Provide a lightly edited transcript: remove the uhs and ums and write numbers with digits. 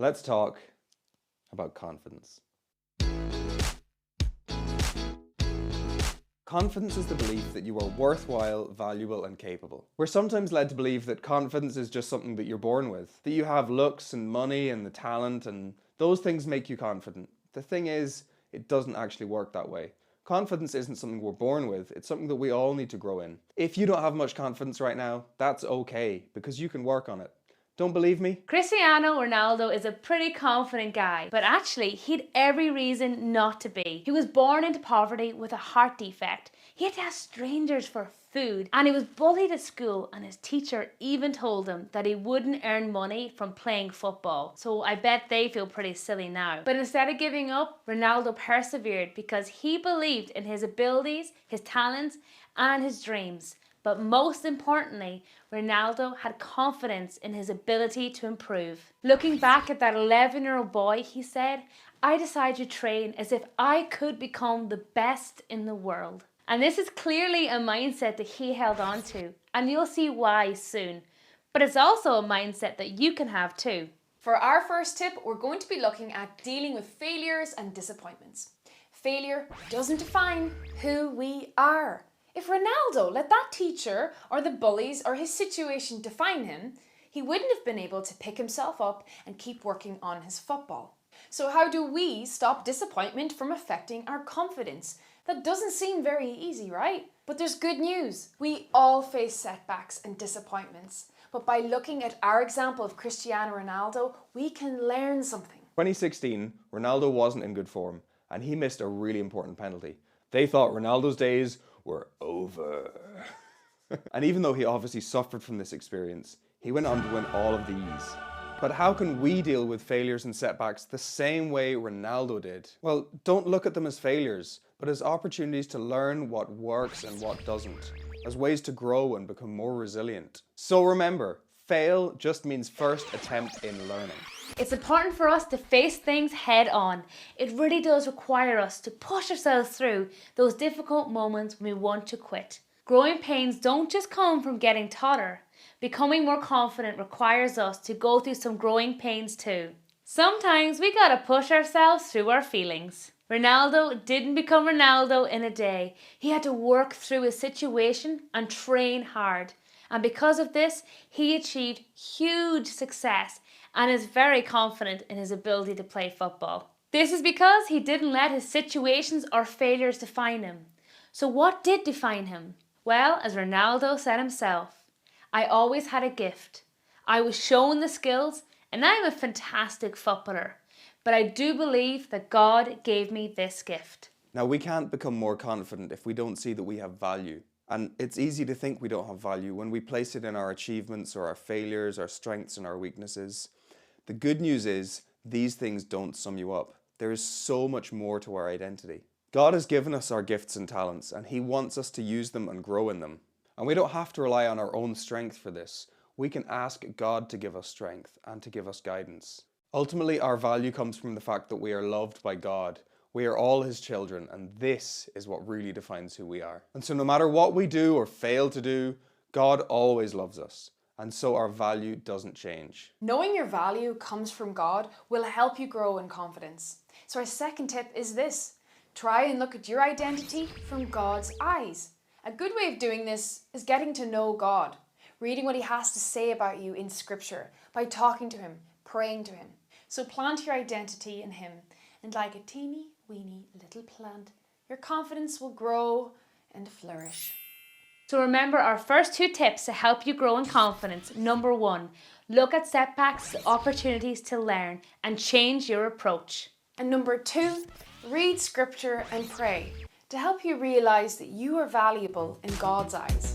Let's talk about confidence. Confidence is the belief that you are worthwhile, valuable, and capable. We're sometimes led to believe that confidence is just something that you're born with, that you have looks and money and the talent, and those things make you confident. The thing is, it doesn't actually work that way. Confidence isn't something we're born with, it's something that we all need to grow in. If you don't have much confidence right now, that's okay, because you can work on it. Don't believe me? Cristiano Ronaldo is a pretty confident guy, but actually he'd every reason not to be. He was born into poverty with a heart defect. He had to ask strangers for food, and he was bullied at school, and his teacher even told him that he wouldn't earn money from playing football. So I bet they feel pretty silly now. But instead of giving up, Ronaldo persevered because he believed in his abilities, his talents, and his dreams. But most importantly, Ronaldo had confidence in his ability to improve. Looking back at that 11-year-old boy, he said, "I decided to train as if I could become the best in the world." And this is clearly a mindset that he held on to, and you'll see why soon. But it's also a mindset that you can have too. For our first tip, we're going to be looking at dealing with failures and disappointments. Failure doesn't define who we are. If Ronaldo let that teacher or the bullies or his situation define him, he wouldn't have been able to pick himself up and keep working on his football. So how do we stop disappointment from affecting our confidence? That doesn't seem very easy, right? But there's good news. We all face setbacks and disappointments. But by looking at our example of Cristiano Ronaldo, we can learn something. 2016, Ronaldo wasn't in good form, and he missed a really important penalty. They thought Ronaldo's days were over. And even though he obviously suffered from this experience, he went on to win all of these. But how can we deal with failures and setbacks the same way Ronaldo did? Well, don't look at them as failures, but as opportunities to learn what works and what doesn't, as ways to grow and become more resilient. So remember, fail just means first attempt in learning. It's important for us to face things head on. It really does require us to push ourselves through those difficult moments when we want to quit. Growing pains don't just come from getting taller. Becoming more confident requires us to go through some growing pains too. Sometimes we gotta push ourselves through our feelings. Ronaldo didn't become Ronaldo in a day. He had to work through his situation and train hard. And because of this, he achieved huge success and is very confident in his ability to play football. This is because he didn't let his situations or failures define him. So what did define him? Well, as Ronaldo said himself, "I always had a gift. I was shown the skills and I'm a fantastic footballer. But I do believe that God gave me this gift." Now, we can't become more confident if we don't see that we have value. And it's easy to think we don't have value when we place it in our achievements or our failures, our strengths and our weaknesses. The good news is, these things don't sum you up. There is so much more to our identity. God has given us our gifts and talents, and He wants us to use them and grow in them. And we don't have to rely on our own strength for this. We can ask God to give us strength and to give us guidance. Ultimately, our value comes from the fact that we are loved by God. We are all His children, and this is what really defines who we are. And so no matter what we do or fail to do, God always loves us. And so our value doesn't change. Knowing your value comes from God will help you grow in confidence. So our second tip is this: try and look at your identity from God's eyes. A good way of doing this is getting to know God, reading what He has to say about you in Scripture, by talking to Him, praying to Him. So plant your identity in Him, and like a teeny weeny little plant, your confidence will grow and flourish. So remember our first two tips to help you grow in confidence. Number 1, look at setbacks as opportunities to learn and change your approach. And number 2, read Scripture and pray to help you realize that you are valuable in God's eyes.